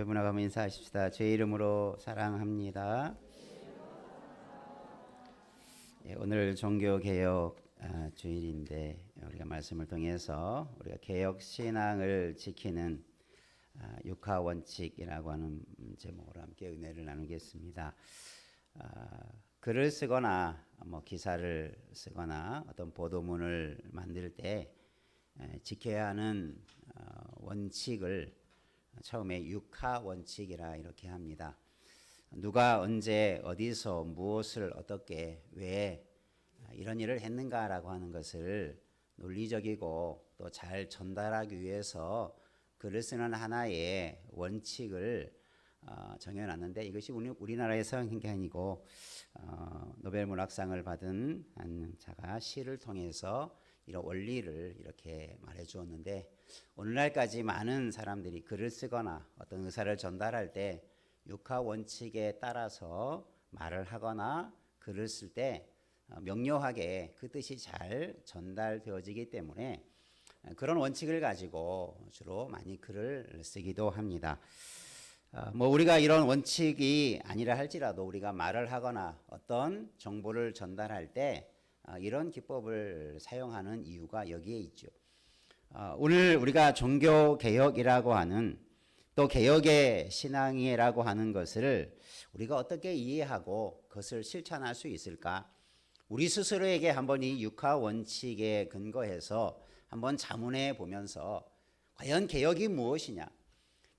여러분하고 한번 인사하십시다. 제 이름으로 사랑합니다. 오늘 종교개혁 주일인데 우리가 말씀을 통해서 우리가 개혁신앙을 지키는 육하원칙이라고 하는 제목으로 함께 은혜를 나누겠습니다. 글을 쓰거나 기사를 쓰거나 어떤 보도문을 만들 때 지켜야 하는 원칙을 처음에 육하원칙이라 이렇게 합니다. 누가 언제 어디서 무엇을 어떻게 왜 이런 일을 했는가라고 하는 것을 논리적이고 또 잘 전달하기 위해서 글을 쓰는 하나의 원칙을 정해놨는데, 이것이 우리나라에서 한 게 아니고 노벨 문학상을 받은 한 자가 시를 통해서 이런 원리를 이렇게 말해 주었는데, 오늘날까지 많은 사람들이 글을 쓰거나 어떤 의사를 전달할 때 육하 원칙에 따라서 말을 하거나 글을 쓸 때 명료하게 그 뜻이 잘 전달되어지기 때문에 그런 원칙을 가지고 주로 많이 글을 쓰기도 합니다. 우리가 이런 원칙이 아니라 할지라도 우리가 말을 하거나 어떤 정보를 전달할 때 이런 기법을 사용하는 이유가 여기에 있죠. 오늘 우리가 종교개혁이라고 하는, 또 개혁의 신앙이라고 하는 것을 우리가 어떻게 이해하고 그것을 실천할 수 있을까? 우리 스스로에게 한번 이 육하 원칙에 근거해서 한번 자문해 보면서 과연 개혁이 무엇이냐?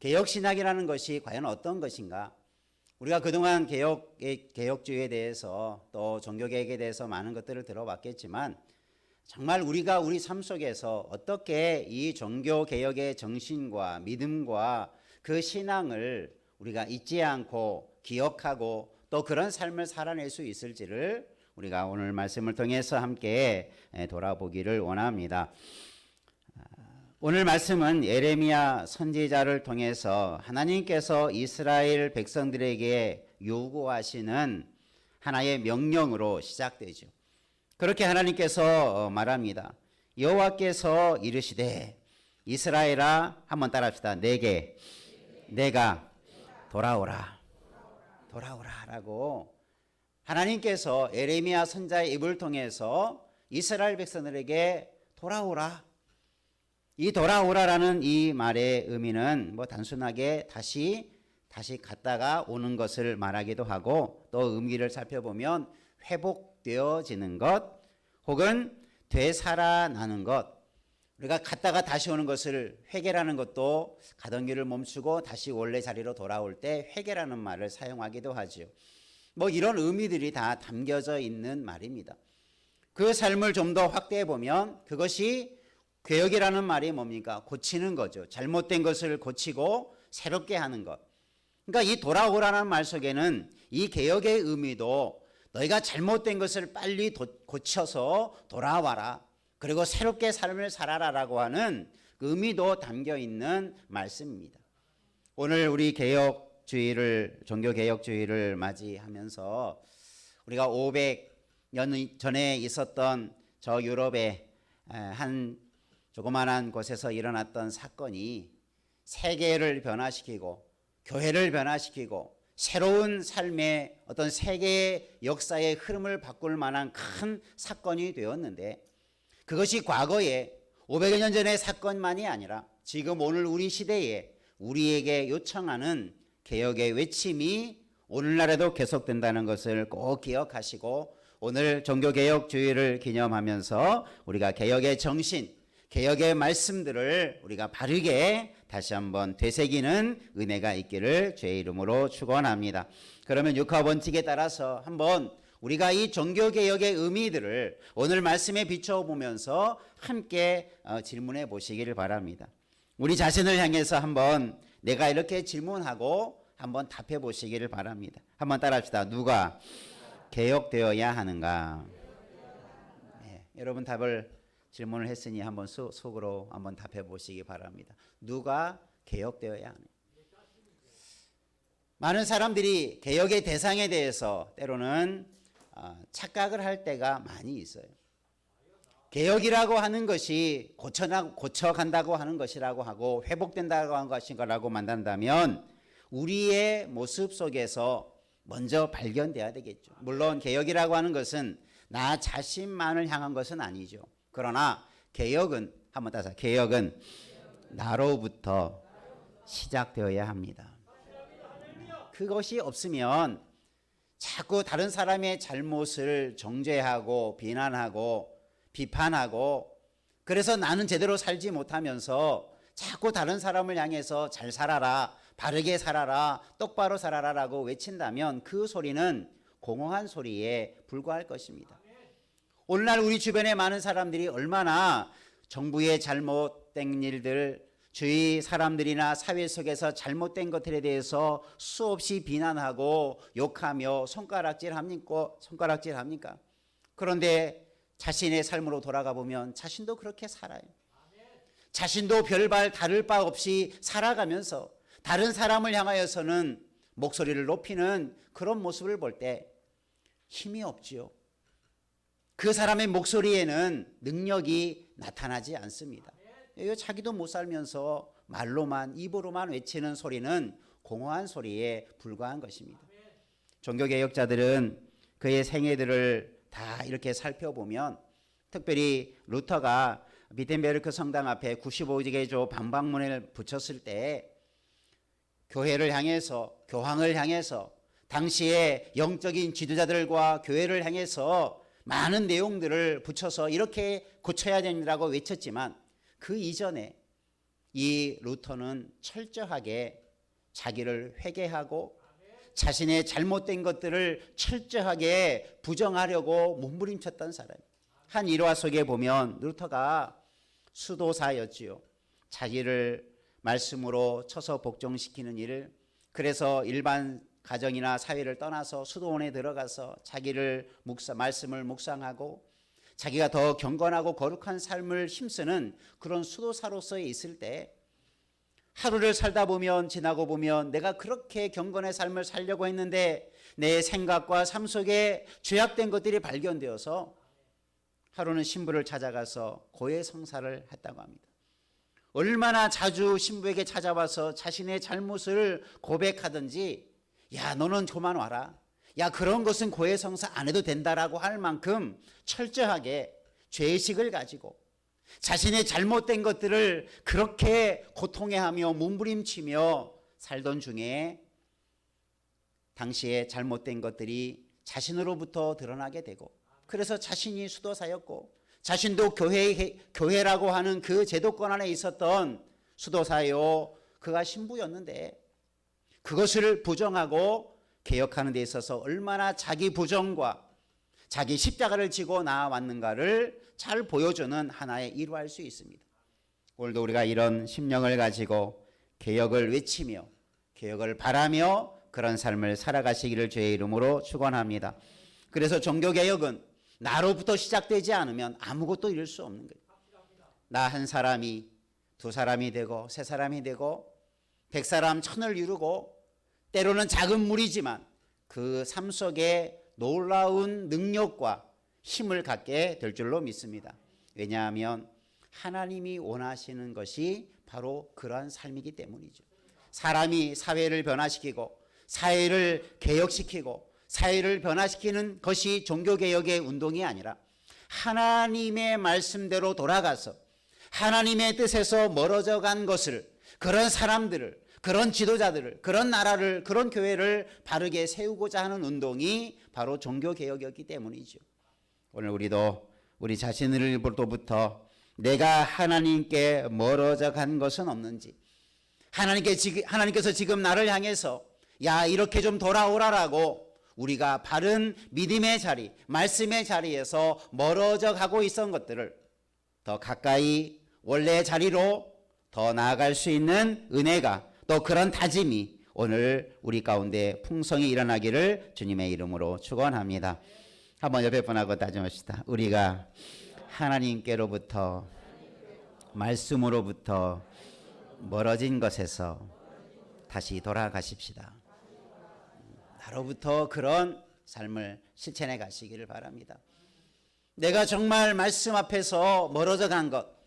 개혁신학이라는 것이 과연 어떤 것인가? 우리가 그동안 개혁주의에 대해서 또 종교개혁에 대해서 많은 것들을 들어봤겠지만, 정말 우리가 우리 삶 속에서 어떻게 이 종교개혁의 정신과 믿음과 그 신앙을 우리가 잊지 않고 기억하고 또 그런 삶을 살아낼 수 있을지를 우리가 오늘 말씀을 통해서 함께 돌아보기를 원합니다. 오늘 말씀은 예레미야 선지자를 통해서 하나님께서 이스라엘 백성들에게 요구하시는 하나의 명령으로 시작되죠. 그렇게 하나님께서 말합니다. 여호와께서 이르시되 이스라엘아, 한번 따라합시다. 내가 돌아오라 라고 하나님께서 예레미야 선지자의 입을 통해서 이스라엘 백성들에게 돌아오라. 이 돌아오라라는 이 말의 의미는 단순하게 다시 갔다가 오는 것을 말하기도 하고, 또 의미를 살펴보면 회복되어지는 것 혹은 되살아나는 것, 우리가 갔다가 다시 오는 것을 회개라는 것도 가던 길을 멈추고 다시 원래 자리로 돌아올 때 회개라는 말을 사용하기도 하죠. 이런 의미들이 다 담겨져 있는 말입니다. 그 삶을 좀 더 확대해 보면 그것이 개혁이라는 말이 뭡니까? 고치는 거죠. 잘못된 것을 고치고 새롭게 하는 것. 그러니까 이 돌아오라는 말 속에는 이 개혁의 의미도 너희가 잘못된 것을 빨리 고쳐서 돌아와라. 그리고 새롭게 삶을 살아라라고 하는 그 의미도 담겨 있는 말씀입니다. 오늘 우리 종교개혁주의를 맞이하면서 우리가 500년 전에 있었던 저 유럽의 한 조그만한 곳에서 일어났던 사건이 세계를 변화시키고 교회를 변화시키고 새로운 삶의 어떤 세계의 역사의 흐름을 바꿀 만한 큰 사건이 되었는데, 그것이 과거에 500여 년 전의 사건만이 아니라 지금 오늘 우리 시대에 우리에게 요청하는 개혁의 외침이 오늘날에도 계속된다는 것을 꼭 기억하시고, 오늘 종교개혁주의를 기념하면서 우리가 개혁의 정신, 개혁의 말씀들을 우리가 바르게 다시 한번 되새기는 은혜가 있기를 주의 이름으로 축원합니다. 그러면 육하 원칙에 따라서 한번 우리가 이 종교개혁의 의미들을 오늘 말씀에 비춰보면서 함께 질문해 보시기를 바랍니다. 우리 자신을 향해서 한번 내가 이렇게 질문하고 한번 답해 보시기를 바랍니다. 한번 따라합시다. 누가 개혁되어야 하는가? 네, 여러분 질문을 했으니 한번 속으로 한번 답해 보시기 바랍니다. 누가 개혁되어야 하는가? 많은 사람들이 개혁의 대상에 대해서 때로는 착각을 할 때가 많이 있어요. 개혁이라고 하는 것이 고쳐간다고 하는 것이라고 하고 회복된다고 하는 것이라고 만든다면 우리의 모습 속에서 먼저 발견돼야 되겠죠. 물론 개혁이라고 하는 것은 나 자신만을 향한 것은 아니죠. 그러나 개혁은 한번 따서 개혁은 나로부터 시작되어야 합니다. 그것이 없으면 자꾸 다른 사람의 잘못을 정죄하고 비난하고 비판하고 그래서 나는 제대로 살지 못하면서 자꾸 다른 사람을 향해서 잘 살아라, 바르게 살아라, 똑바로 살아라라고 외친다면 그 소리는 공허한 소리에 불과할 것입니다. 오늘날 우리 주변에 많은 사람들이 얼마나 정부의 잘못된 일들, 주위 사람들이나 사회 속에서 잘못된 것들에 대해서 수없이 비난하고 욕하며 손가락질합니까? 그런데 자신의 삶으로 돌아가 보면 자신도 그렇게 살아요. 자신도 별발 다를 바 없이 살아가면서 다른 사람을 향하여서는 목소리를 높이는 그런 모습을 볼 때 힘이 없지요. 그 사람의 목소리에는 능력이 나타나지 않습니다. 자기도 못 살면서 말로만 입으로만 외치는 소리는 공허한 소리에 불과한 것입니다. 종교개혁자들은 그의 생애들을 다 이렇게 살펴보면 특별히 루터가 비텐베르크 성당 앞에 95개조 방방문을 붙였을 때 교회를 향해서 교황을 향해서 당시의 영적인 지도자들과 교회를 향해서 많은 내용들을 붙여서 이렇게 고쳐야 된다고 외쳤지만 그 이전에 이 루터는 철저하게 자기를 회개하고 자신의 잘못된 것들을 철저하게 부정하려고 몸부림쳤던 사람이에요. 한 일화 속에 보면 루터가 수도사였지요. 자기를 말씀으로 쳐서 복종시키는 일을, 그래서 일반 가정이나 사회를 떠나서 수도원에 들어가서 자기를 말씀을 묵상하고 자기가 더 경건하고 거룩한 삶을 힘쓰는 그런 수도사로서 있을 때 하루를 살다 보면 지나고 보면 내가 그렇게 경건의 삶을 살려고 했는데 내 생각과 삶 속에 죄악된 것들이 발견되어서 하루는 신부를 찾아가서 고해성사를 했다고 합니다. 얼마나 자주 신부에게 찾아와서 자신의 잘못을 고백하든지 야 너는 그만 와라, 야 그런 것은 고해성사 안 해도 된다라고 할 만큼 철저하게 죄의식을 가지고 자신의 잘못된 것들을 그렇게 고통해하며 몸부림치며 살던 중에 당시에 잘못된 것들이 자신으로부터 드러나게 되고 그래서 자신이 수도사였고 자신도 교회라고 하는 그 제도권 안에 있었던 수도사요 그가 신부였는데 그것을 부정하고 개혁하는 데 있어서 얼마나 자기 부정과 자기 십자가를 지고 나아왔는가를 잘 보여주는 하나의 일화일 수 있습니다. 오늘도 우리가 이런 심령을 가지고 개혁을 외치며 개혁을 바라며 그런 삶을 살아가시기를 주의 이름으로 축원합니다. 그래서 종교개혁은 나로부터 시작되지 않으면 아무것도 이룰 수 없는 거예요. 나 한 사람이 두 사람이 되고 세 사람이 되고 100사람 1000을 이루고 때로는 작은 무리지만 그 삶 속에 놀라운 능력과 힘을 갖게 될 줄로 믿습니다. 왜냐하면 하나님이 원하시는 것이 바로 그러한 삶이기 때문이죠. 사람이 사회를 변화시키고 사회를 개혁시키고 사회를 변화시키는 것이 종교개혁의 운동이 아니라 하나님의 말씀대로 돌아가서 하나님의 뜻에서 멀어져 간 것을, 그런 사람들을, 그런 지도자들을, 그런 나라를, 그런 교회를 바르게 세우고자 하는 운동이 바로 종교개혁이었기 때문이죠. 오늘 우리도 우리 자신으로부터 내가 하나님께 멀어져 간 것은 없는지, 하나님께서 지금 나를 향해서 야 이렇게 좀 돌아오라라고 우리가 바른 믿음의 자리, 말씀의 자리에서 멀어져 가고 있던 것들을 더 가까이 원래의 자리로 더 나아갈 수 있는 은혜가, 또 그런 다짐이 오늘 우리 가운데 풍성히 일어나기를 주님의 이름으로 축원합니다. 한번 옆에 분하고 다짐합시다. 우리가 하나님께로부터 말씀으로부터 멀어진 것에서 다시 돌아가십시다. 나로부터 그런 삶을 실천해 가시기를 바랍니다. 내가 정말 말씀 앞에서 멀어져 간 것,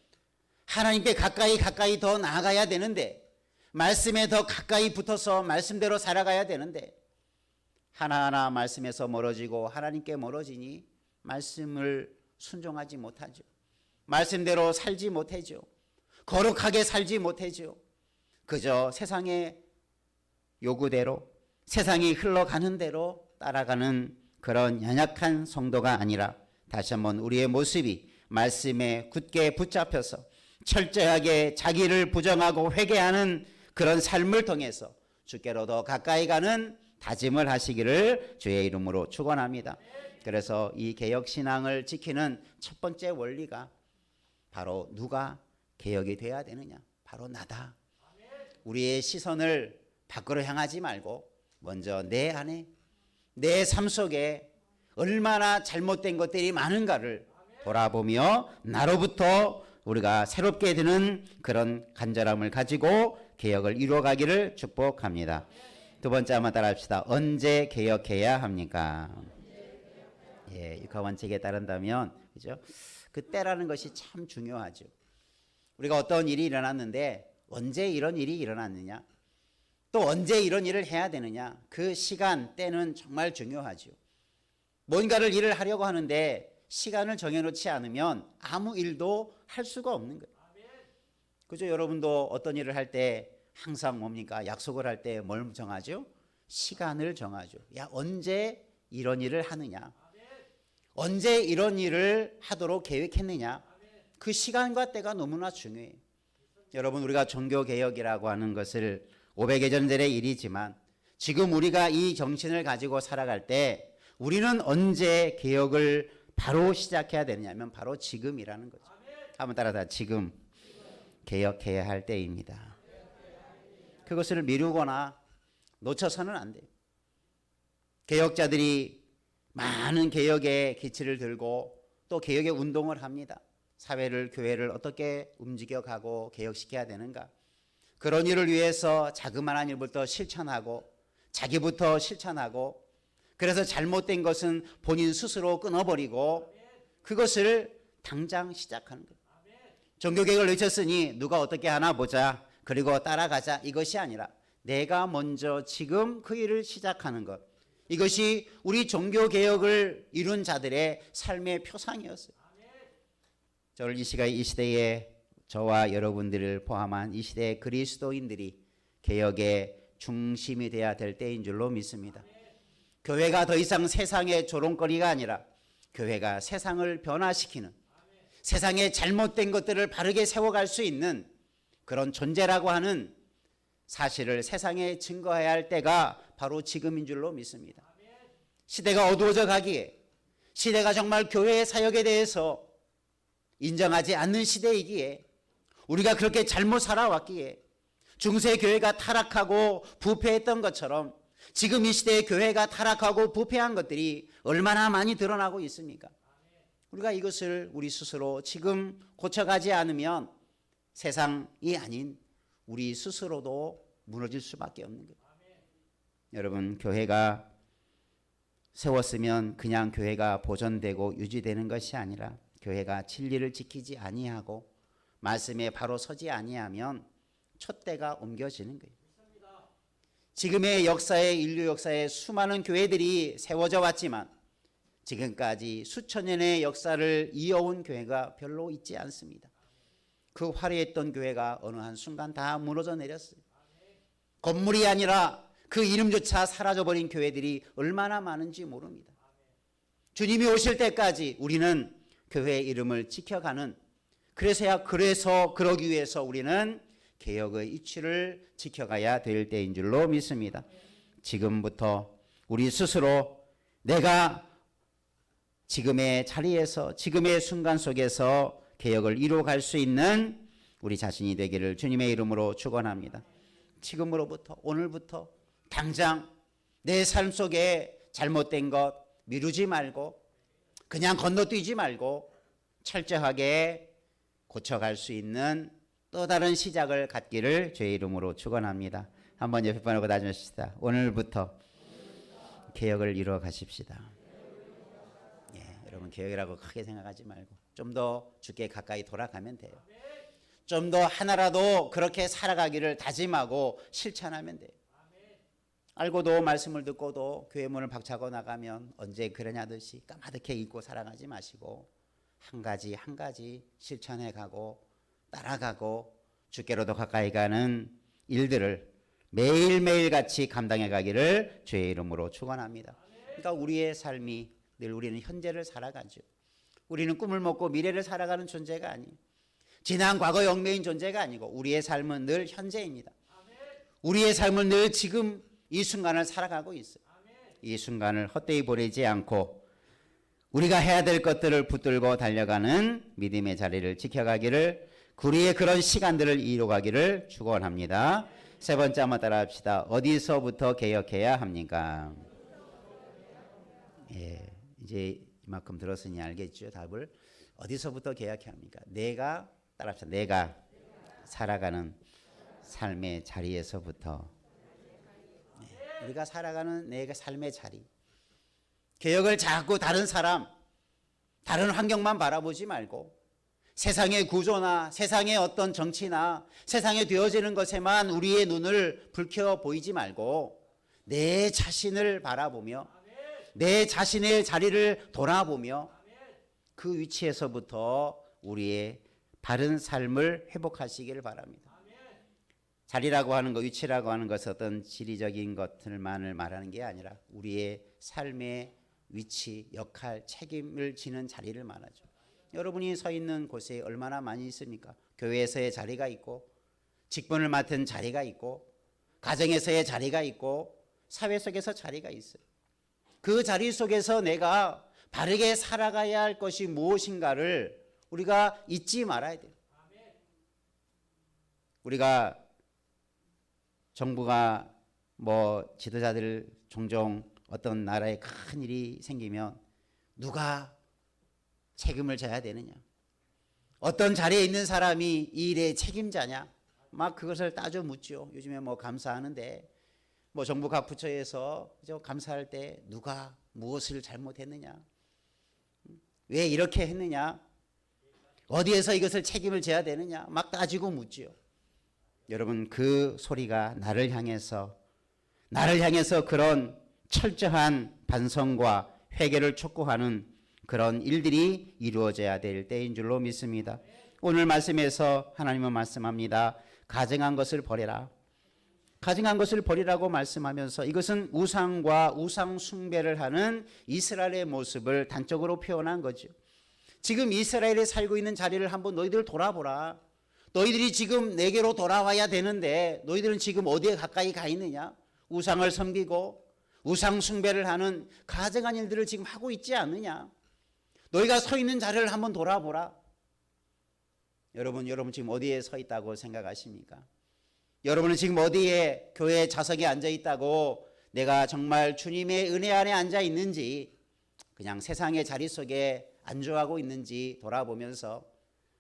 하나님께 가까이 더 나아가야 되는데 말씀에 더 가까이 붙어서 말씀대로 살아가야 되는데 하나하나 말씀에서 멀어지고 하나님께 멀어지니 말씀을 순종하지 못하죠. 말씀대로 살지 못하죠. 거룩하게 살지 못하죠. 그저 세상의 요구대로 세상이 흘러가는 대로 따라가는 그런 연약한 성도가 아니라 다시 한번 우리의 모습이 말씀에 굳게 붙잡혀서 철저하게 자기를 부정하고 회개하는 그런 삶을 통해서 주께로 더 가까이 가는 다짐을 하시기를 주의 이름으로 축원합니다. 그래서 이 개혁신앙을 지키는 첫 번째 원리가 바로 누가 개혁이 돼야 되느냐? 바로 나다. 우리의 시선을 밖으로 향하지 말고 먼저 내 안에 내 삶 속에 얼마나 잘못된 것들이 많은가를 돌아보며 나로부터 우리가 새롭게 되는 그런 간절함을 가지고 개혁을 이루어가기를 축복합니다. 두 번째 한번 따라합시다. 언제 개혁해야 합니까? 예, 육하원칙에 따른다면 그죠? 그 때라는 것이 참 중요하죠. 우리가 어떤 일이 일어났는데 언제 이런 일이 일어났느냐? 또 언제 이런 일을 해야 되느냐? 그 시간, 때는 정말 중요하죠. 뭔가를 일을 하려고 하는데 시간을 정해놓지 않으면 아무 일도 할 수가 없는 거예요. 그죠? 여러분도 어떤 일을 할 때 항상 뭡니까? 약속을 할 때 뭘 정하죠? 시간을 정하죠. 야, 언제 이런 일을 하느냐? 언제 이런 일을 하도록 계획했느냐? 그 시간과 때가 너무나 중요해요. 여러분, 우리가 종교개혁이라고 하는 것을 500여 년 전의 일이지만 지금 우리가 이 정신을 가지고 살아갈 때 우리는 언제 개혁을 바로 시작해야 되느냐면 바로 지금이라는 거죠. 한번 따라서 지금 개혁해야 할 때입니다. 그것을 미루거나 놓쳐서는 안 돼요. 개혁자들이 많은 개혁의 기치를 들고 또 개혁의 운동을 합니다. 사회를, 교회를 어떻게 움직여가고 개혁시켜야 되는가. 그런 일을 위해서 자그마한 일부터 실천하고 자기부터 실천하고 그래서 잘못된 것은 본인 스스로 끊어버리고 그것을 당장 시작하는 거예요. 종교개혁을 외쳤으니 누가 어떻게 하나 보자 그리고 따라가자 이것이 아니라 내가 먼저 지금 그 일을 시작하는 것, 이것이 우리 종교개혁을 이룬 자들의 삶의 표상이었어요. 저를 이 시대에 저와 여러분들을 포함한 이 시대의 그리스도인들이 개혁의 중심이 되어야 될 때인 줄로 믿습니다. 교회가 더 이상 세상의 조롱거리가 아니라 교회가 세상을 변화시키는, 세상의 잘못된 것들을 바르게 세워갈 수 있는 그런 존재라고 하는 사실을 세상에 증거해야 할 때가 바로 지금인 줄로 믿습니다. 시대가 어두워져 가기에, 시대가 정말 교회의 사역에 대해서 인정하지 않는 시대이기에, 우리가 그렇게 잘못 살아왔기에 중세교회가 타락하고 부패했던 것처럼 지금 이 시대의 교회가 타락하고 부패한 것들이 얼마나 많이 드러나고 있습니까? 우리가 이것을 우리 스스로 지금 고쳐가지 않으면 세상이 아닌 우리 스스로도 무너질 수밖에 없는 거예요. 여러분, 교회가 세웠으면 그냥 교회가 보존되고 유지되는 것이 아니라 교회가 진리를 지키지 아니하고 말씀에 바로 서지 아니하면 촛대가 옮겨지는 거예요. 지금의 역사에, 인류 역사에 수많은 교회들이 세워져 왔지만 지금까지 수천 년의 역사를 이어온 교회가 별로 있지 않습니다. 그 화려했던 교회가 어느 한순간 다 무너져 내렸어요. 건물이 아니라 그 이름조차 사라져버린 교회들이 얼마나 많은지 모릅니다. 주님이 오실 때까지 우리는 교회의 이름을 지켜가는, 그래서 그러기 위해서 우리는 개혁의 이치를 지켜가야 될 때인 줄로 믿습니다. 지금부터 우리 스스로 내가 지금의 자리에서, 지금의 순간 속에서 개혁을 이루어갈 수 있는 우리 자신이 되기를 주님의 이름으로 축원합니다. 지금으로부터, 오늘부터 당장 내 삶 속에 잘못된 것 미루지 말고 그냥 건너뛰지 말고 철저하게 고쳐갈 수 있는 또 다른 시작을 갖기를 주의 이름으로 축원합니다. 한번 옆에 번호고 다짐하십시다. 오늘부터 개혁을 이루어 가십시다. 예, 여러분, 개혁이라고 크게 생각하지 말고 좀 더 주께 가까이 돌아가면 돼요. 좀 더 하나라도 그렇게 살아가기를 다짐하고 실천하면 돼요. 알고도 말씀을 듣고도 교회 문을 박차고 나가면 언제 그러냐듯이 까마득해 잊고 살아가지 마시고 한 가지 한 가지 실천해 가고 따라가고 주께로도 가까이 가는 일들을 매일매일 같이 감당해 가기를 주의 이름으로 축원합니다. 그러니까 우리의 삶이 늘 우리는 현재를 살아가죠. 우리는 꿈을 먹고 미래를 살아가는 존재가 아니에요. 지난 과거 영매인 존재가 아니고 우리의 삶은 늘 현재입니다. 우리의 삶은 늘 지금 이 순간을 살아가고 있어요. 이 순간을 헛되이 보내지 않고 우리가 해야 될 것들을 붙들고 달려가는 믿음의 자리를 지켜가기를, 우리의 그런 시간들을 이루어가기를 축원합니다. 세 번째 한번 따라합시다. 어디서부터 개혁해야 합니까? 예, 이제 이만큼 들었으니 알겠죠? 답을. 어디서부터 개혁해야 합니까? 내가 따라합시다. 내가 살아가는 삶의 자리에서부터. 우리가 살아가는 내 삶의 자리. 개혁을 자꾸 다른 사람, 다른 환경만 바라보지 말고 세상의 구조나 세상의 어떤 정치나 세상에 되어지는 것에만 우리의 눈을 붉혀 보이지 말고 내 자신을 바라보며 내 자신의 자리를 돌아보며 그 위치에서부터 우리의 바른 삶을 회복하시기를 바랍니다. 자리라고 하는 것, 위치라고 하는 것은 어떤 지리적인 것들만을 말하는 게 아니라 우리의 삶의 위치, 역할, 책임을 지는 자리를 말하죠. 여러분이 서 있는 곳에 얼마나 많이 있습니까? 교회에서의 자리가 있고 직분을 맡은 자리가 있고 가정에서의 자리가 있고 사회 속에서 자리가 있어요. 그 자리 속에서 내가 바르게 살아가야 할 것이 무엇인가를 우리가 잊지 말아야 돼요. 우리가 정부가 지도자들 종종 어떤 나라에 큰 일이 생기면 누가 책임을 져야 되느냐, 어떤 자리에 있는 사람이 이 일의 책임자냐, 막 그것을 따져 묻죠. 요즘에 감사하는데 정부 각 부처에서 감사할 때 누가 무엇을 잘못했느냐, 왜 이렇게 했느냐, 어디에서 이것을 책임을 져야 되느냐 막 따지고 묻죠. 여러분, 그 소리가 나를 향해서 그런 철저한 반성과 회개를 촉구하는 그런 일들이 이루어져야 될 때인 줄로 믿습니다. 오늘 말씀에서 하나님은 말씀합니다. 가증한 것을 버려라. 가증한 것을 버리라고 말씀하면서 이것은 우상과 우상 숭배를 하는 이스라엘의 모습을 단적으로 표현한 거죠. 지금 이스라엘이 살고 있는 자리를 한번 너희들 돌아보라. 너희들이 지금 내게로 돌아와야 되는데 너희들은 지금 어디에 가까이 가 있느냐? 우상을 섬기고 우상 숭배를 하는 가증한 일들을 지금 하고 있지 않느냐? 너희가 서 있는 자리를 한번 돌아보라. 여러분 지금 어디에 서 있다고 생각하십니까? 여러분은 지금 어디에 교회 좌석에 앉아 있다고 내가 정말 주님의 은혜 안에 앉아 있는지, 그냥 세상의 자리 속에 안주하고 있는지 돌아보면서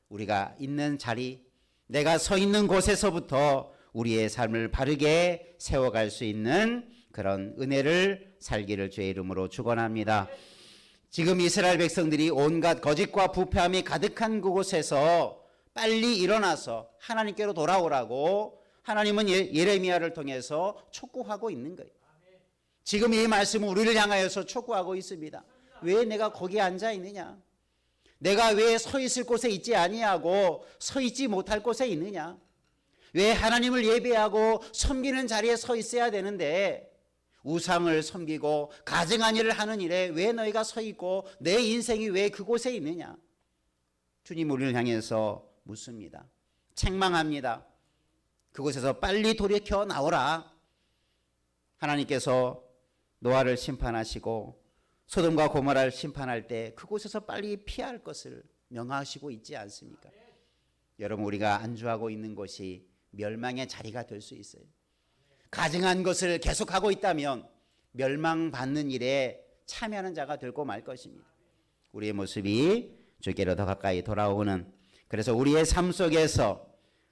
우리가 있는 자리, 내가 서 있는 곳에서부터 우리의 삶을 바르게 세워갈 수 있는 그런 은혜를 살기를 주의 이름으로 축원합니다. 지금 이스라엘 백성들이 온갖 거짓과 부패함이 가득한 그곳에서 빨리 일어나서 하나님께로 돌아오라고 하나님은 예레미야를 통해서 촉구하고 있는 거예요. 지금 이 말씀은 우리를 향하여서 촉구하고 있습니다. 왜 내가 거기에 앉아 있느냐? 내가 왜 서 있을 곳에 있지 아니하고 서 있지 못할 곳에 있느냐? 왜 하나님을 예배하고 섬기는 자리에 서 있어야 되는데 우상을 섬기고 가증한 일을 하는 일에 왜 너희가 서 있고 내 인생이 왜 그곳에 있느냐? 주님 우리를 향해서 묻습니다. 책망합니다. 그곳에서 빨리 돌이켜 나오라. 하나님께서 노아를 심판하시고 소돔과 고모라를 심판할 때 그곳에서 빨리 피할 것을 명하시고 있지 않습니까? 여러분, 우리가 안주하고 있는 곳이 멸망의 자리가 될 수 있어요. 가증한 것을 계속하고 있다면 멸망받는 일에 참여하는 자가 되고 말 것입니다. 우리의 모습이 주께로 더 가까이 돌아오는, 그래서 우리의 삶 속에서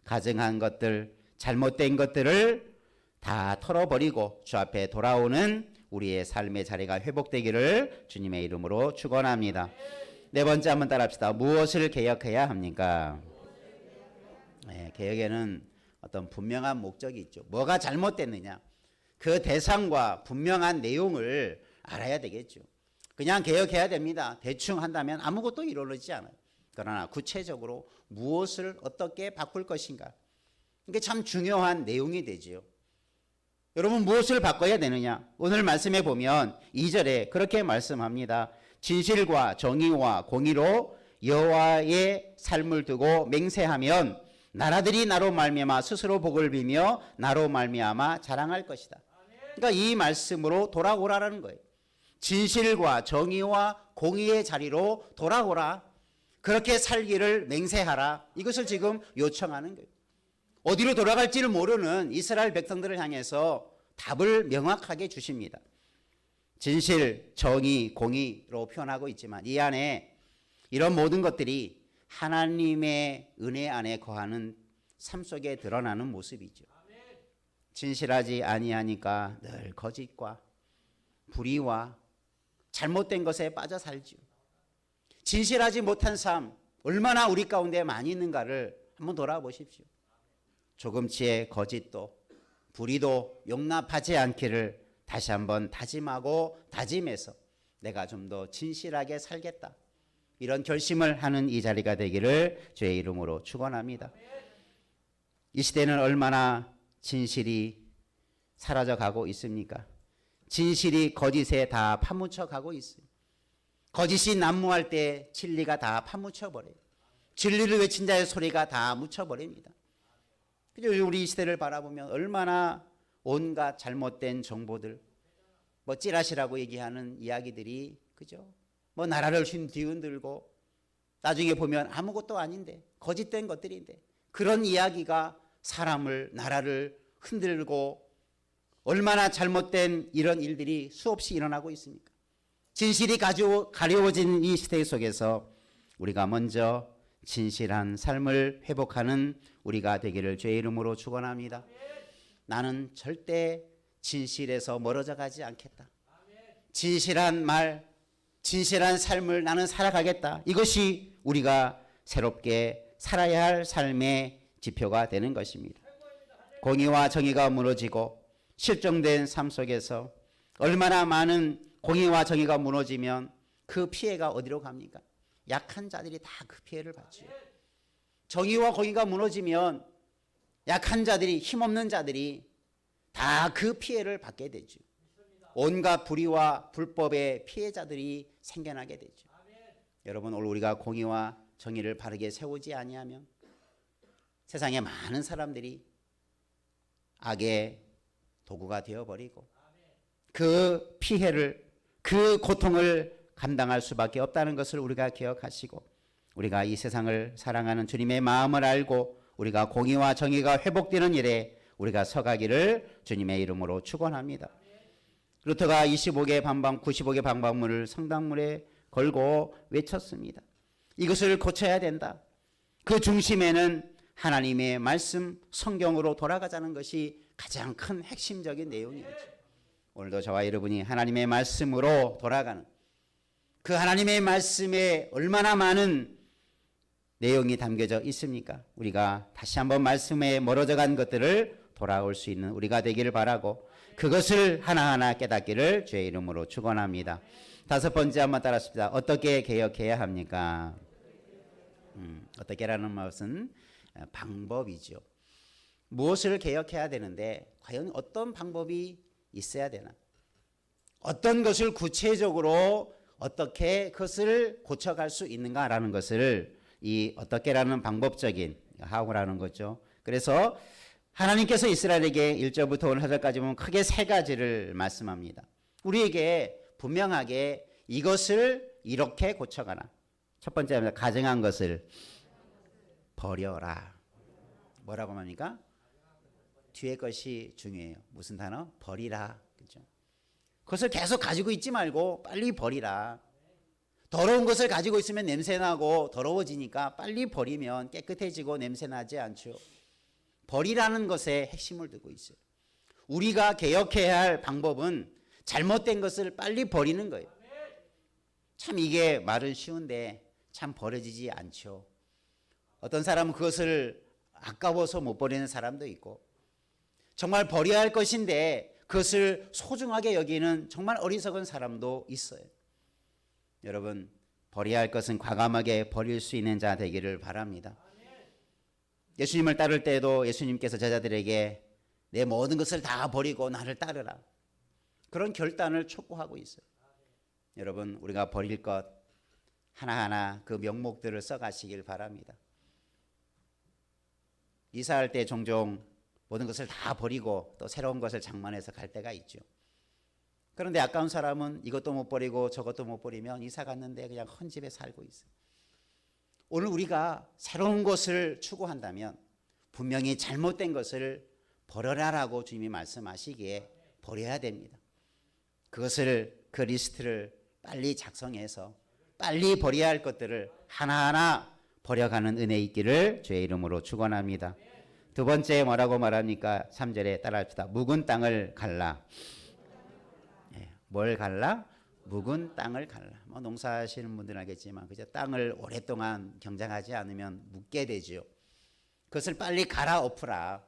가증한 것들, 잘못된 것들을 다 털어버리고 주 앞에 돌아오는 우리의 삶의 자리가 회복되기를 주님의 이름으로 축원합니다. 네 번째 한번 따라합시다. 무엇을 개혁해야 합니까? 개혁에는 어떤 분명한 목적이 있죠. 뭐가 잘못됐느냐. 그 대상과 분명한 내용을 알아야 되겠죠. 그냥 개혁해야 됩니다. 대충 한다면 아무것도 이루어지지 않아요. 그러나 구체적으로 무엇을 어떻게 바꿀 것인가. 이게 참 중요한 내용이 되지요. 여러분 무엇을 바꿔야 되느냐? 오늘 말씀에 보면 2절에 그렇게 말씀합니다. 진실과 정의와 공의로 여호와의 삶을 두고 맹세하면 나라들이 나로 말미암아 스스로 복을 비며 나로 말미암아 자랑할 것이다. 그러니까 이 말씀으로 돌아오라라는 거예요. 진실과 정의와 공의의 자리로 돌아오라. 그렇게 살기를 맹세하라. 이것을 지금 요청하는 거예요. 어디로 돌아갈지를 모르는 이스라엘 백성들을 향해서 답을 명확하게 주십니다. 진실, 정의, 공의로 표현하고 있지만 이 안에 이런 모든 것들이 하나님의 은혜 안에 거하는 삶 속에 드러나는 모습이죠. 진실하지 아니하니까 늘 거짓과 불의와 잘못된 것에 빠져 살지요. 진실하지 못한 삶 얼마나 우리 가운데 많이 있는가를 한번 돌아보십시오. 조금치의 거짓도 불의도 용납하지 않기를 다시 한번 다짐하고 다짐해서 내가 좀 더 진실하게 살겠다. 이런 결심을 하는 이 자리가 되기를 주의 이름으로 축원합니다. 이 시대는 얼마나 진실이 사라져 가고 있습니까? 진실이 거짓에 다 파묻혀 가고 있어요. 거짓이 난무할 때 진리가 다 파묻혀 버려요. 진리를 외친 자의 소리가 다 묻혀 버립니다. 우리 이 시대를 바라보면 얼마나 온갖 잘못된 정보들, 뭐 찌라시라고 얘기하는 이야기들이 그죠? 뭐 나라를 뒤흔들고 나중에 보면 아무것도 아닌데 거짓된 것들인데 그런 이야기가 사람을 나라를 흔들고 얼마나 잘못된 이런 일들이 수없이 일어나고 있습니까? 진실이 가려워진 이 시대 속에서 우리가 먼저 진실한 삶을 회복하는 우리가 되기를 주의 이름으로 축원합니다. 나는 절대 진실에서 멀어져 가지 않겠다. 진실한 말, 진실한 삶을 나는 살아가겠다. 이것이 우리가 새롭게 살아야 할 삶의 지표가 되는 것입니다. 공의와 정의가 무너지고 실종된 삶 속에서 얼마나 많은 공의와 정의가 무너지면 그 피해가 어디로 갑니까? 약한 자들이 다 그 피해를 받죠. 정의와 공의가 무너지면 약한 자들이, 힘없는 자들이 다 그 피해를 받게 되죠. 온갖 불의와 불법의 피해자들이 생겨나게 되죠. 여러분 오늘 우리가 공의와 정의를 바르게 세우지 아니하면 세상에 많은 사람들이 악의 도구가 되어버리고 그 피해를, 그 고통을 감당할 수밖에 없다는 것을 우리가 기억하시고 우리가 이 세상을 사랑하는 주님의 마음을 알고 우리가 공의와 정의가 회복되는 일에 우리가 서가기를 주님의 이름으로 축원합니다. 루터가 95개 반박, 95개 반박문을 성당문에 걸고 외쳤습니다. 이것을 고쳐야 된다. 그 중심에는 하나님의 말씀, 성경으로 돌아가자는 것이 가장 큰 핵심적인 내용이죠. 오늘도 저와 여러분이 하나님의 말씀으로 돌아가는 그 하나님의 말씀에 얼마나 많은 내용이 담겨져 있습니까? 우리가 다시 한번 말씀에 멀어져 간 것들을 돌아올 수 있는 우리가 되기를 바라고 그것을 하나하나 깨닫기를 주의 이름으로 축원합니다. 다섯 번째 한번 따라합시다. 어떻게 개혁해야 합니까? 어떻게라는 것은 방법이죠. 무엇을 개혁해야 되는데 과연 어떤 방법이 있어야 되나? 어떤 것을 구체적으로 어떻게 그것을 고쳐갈 수 있는가라는 것을 이 어떻게라는 방법적인 하고라는 거죠. 그래서 하나님께서 이스라엘에게 1절부터 오늘 4절까지 보면 크게 세 가지를 말씀합니다. 우리에게 분명하게 이것을 이렇게 고쳐가라. 첫 번째는 가증한 것을 버려라. 뭐라고 합니까? 뒤에 것이 중요해요. 무슨 단어? 버리라. 그렇죠? 그것을 계속 가지고 있지 말고 빨리 버리라. 더러운 것을 가지고 있으면 냄새나고 더러워지니까 빨리 버리면 깨끗해지고 냄새나지 않죠. 버리라는 것에 핵심을 두고 있어요. 우리가 개혁해야 할 방법은 잘못된 것을 빨리 버리는 거예요. 참 이게 말은 쉬운데 참 버려지지 않죠. 어떤 사람은 그것을 아까워서 못 버리는 사람도 있고, 정말 버려야 할 것인데 그것을 소중하게 여기는 정말 어리석은 사람도 있어요. 여러분, 버려야 할 것은 과감하게 버릴 수 있는 자 되기를 바랍니다. 예수님을 따를 때에도 예수님께서 제자들에게 내 모든 것을 다 버리고 나를 따르라, 그런 결단을 촉구하고 있어요. 여러분, 우리가 버릴 것 하나하나 그 명목들을 써가시길 바랍니다. 이사할 때 종종 모든 것을 다 버리고 또 새로운 것을 장만해서 갈 때가 있죠. 그런데 아까운 사람은 이것도 못 버리고 저것도 못 버리면 이사 갔는데 그냥 헌집에 살고 있어요. 오늘 우리가 새로운 것을 추구한다면 분명히 잘못된 것을 버려라라고 주님이 말씀하시기에 버려야 됩니다. 그것을, 그 리스트를 빨리 작성해서 빨리 버려야 할 것들을 하나하나 버려가는 은혜 있기를 주의 이름으로 축원합니다. 두 번째 뭐라고 말합니까? 3절에 따라합시다. 묵은 땅을 갈라. 뭘 갈라? 묵은 땅을 갈라. 뭐 농사하시는 분들은 알겠지만 그저 땅을 오랫동안 경작하지 않으면 묵게 되죠. 그것을 빨리 갈아엎으라.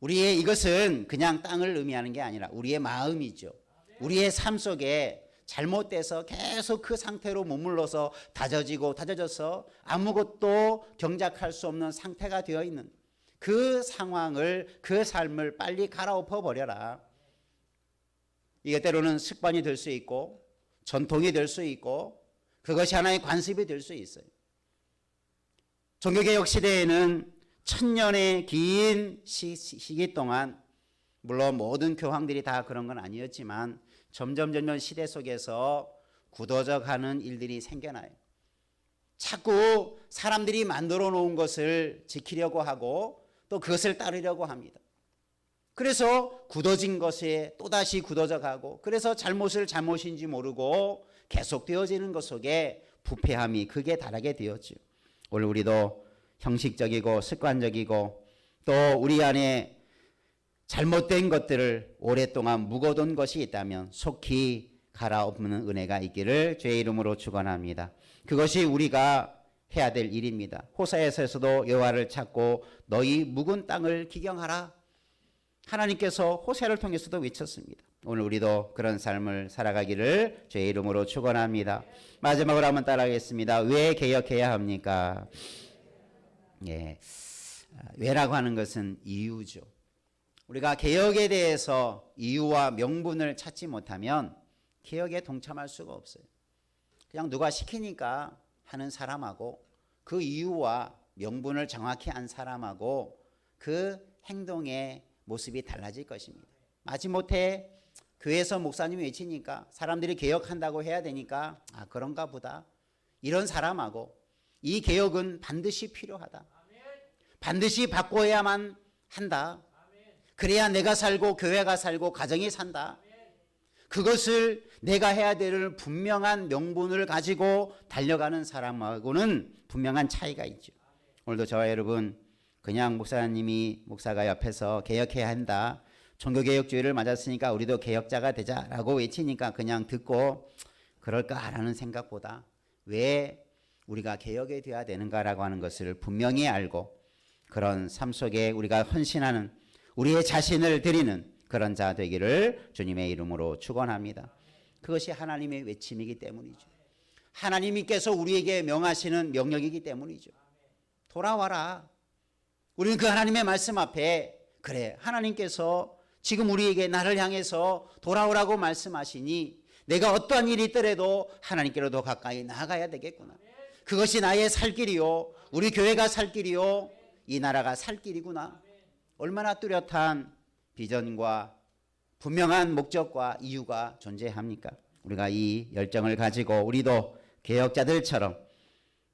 우리의 이것은 그냥 땅을 의미하는 게 아니라 우리의 마음이죠. 우리의 삶 속에 잘못돼서 계속 그 상태로 머물러서 다져져서 아무것도 경작할 수 없는 상태가 되어 있는 그 상황을, 그 삶을 빨리 갈아엎어 버려라. 이게 때로는 습관이 될 수 있고 전통이 될 수 있고 그것이 하나의 관습이 될 수 있어요. 종교개혁 시대에는 1000년의 긴 시기 동안, 물론 모든 교황들이 다 그런 건 아니었지만 점점 시대 속에서 굳어져 가는 일들이 생겨나요. 자꾸 사람들이 만들어 놓은 것을 지키려고 하고 또 그것을 따르려고 합니다. 그래서 굳어진 것에 또다시 굳어져 가고, 그래서 잘못을 잘못인지 모르고 계속 되어지는 것 속에 부패함이 극에 달하게 되었죠. 오늘 우리도 형식적이고 습관적이고 또 우리 안에 잘못된 것들을 오랫동안 묵어둔 것이 있다면 속히 갈아엎는 은혜가 있기를 주의 이름으로 축원합니다. 그것이 우리가 해야 될 일입니다. 호사에서도 여호와를 찾고 너희 묵은 땅을 기경하라. 하나님께서 호세를 통해서도 외쳤습니다. 오늘 우리도 그런 삶을 살아가기를 주의 이름으로 축원합니다. 마지막으로 한번 따라하겠습니다. 왜 개혁해야 합니까? 왜라고 하는 것은 이유죠. 우리가 개혁에 대해서 이유와 명분을 찾지 못하면 개혁에 동참할 수가 없어요. 그냥 누가 시키니까 하는 사람하고 그 이유와 명분을 정확히 안 사람하고 그 행동의 모습이 달라질 것입니다. 마지못해 교회에서 목사님이 외치니까 사람들이 개혁한다고 해야 되니까 그런가 보다, 이런 사람하고 이 개혁은 반드시 필요하다, 반드시 바꿔야만 한다, 그래야 내가 살고 교회가 살고 가정이 산다, 그것을 내가 해야 될 분명한 명분을 가지고 달려가는 사람하고는 분명한 차이가 있죠. 오늘도 저와 여러분 그냥 목사가 옆에서 개혁해야 한다, 종교개혁주의를 맞았으니까 우리도 개혁자가 되자라고 외치니까 그냥 듣고 그럴까라는 생각보다 왜 우리가 개혁이 되어야 되는가라고 하는 것을 분명히 알고 그런 삶 속에 우리가 헌신하는, 우리의 자신을 드리는 그런 자 되기를 주님의 이름으로 축원합니다. 그것이 하나님의 외침이기 때문이죠. 하나님께서 우리에게 명하시는 명령이기 때문이죠. 돌아와라. 우리는 그 하나님의 말씀 앞에, 그래, 하나님께서 지금 우리에게 나를 향해서 돌아오라고 말씀하시니 내가 어떠한 일이 있더라도 하나님께로 더 가까이 나아가야 되겠구나. 그것이 나의 살 길이요, 우리 교회가 살 길이요, 이 나라가 살 길이구나. 얼마나 뚜렷한 비전과 분명한 목적과 이유가 존재합니까? 우리가 이 열정을 가지고 우리도 개혁자들처럼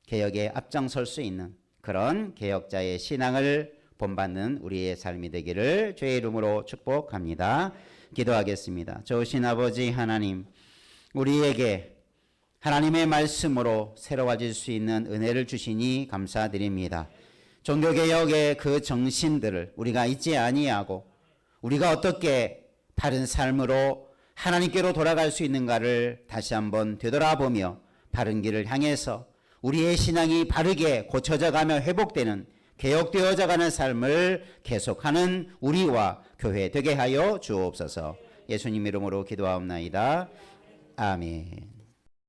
개혁에 앞장설 수 있는 그런 개혁자의 신앙을 본받는 우리의 삶이 되기를 주의 이름으로 축복합니다. 기도하겠습니다. 좋으신 아버지 하나님, 우리에게 하나님의 말씀으로 새로워질 수 있는 은혜를 주시니 감사드립니다. 종교개혁의 그 정신들을 우리가 잊지 아니하고 우리가 어떻게 바른 삶으로 하나님께로 돌아갈 수 있는가를 다시 한번 되돌아보며 바른 길을 향해서 우리의 신앙이 바르게 고쳐져 가며 회복되는 개혁되어져 가는 삶을 계속하는 우리와 교회 되게 하여 주옵소서. 예수님 이름으로 기도하옵나이다. 아멘.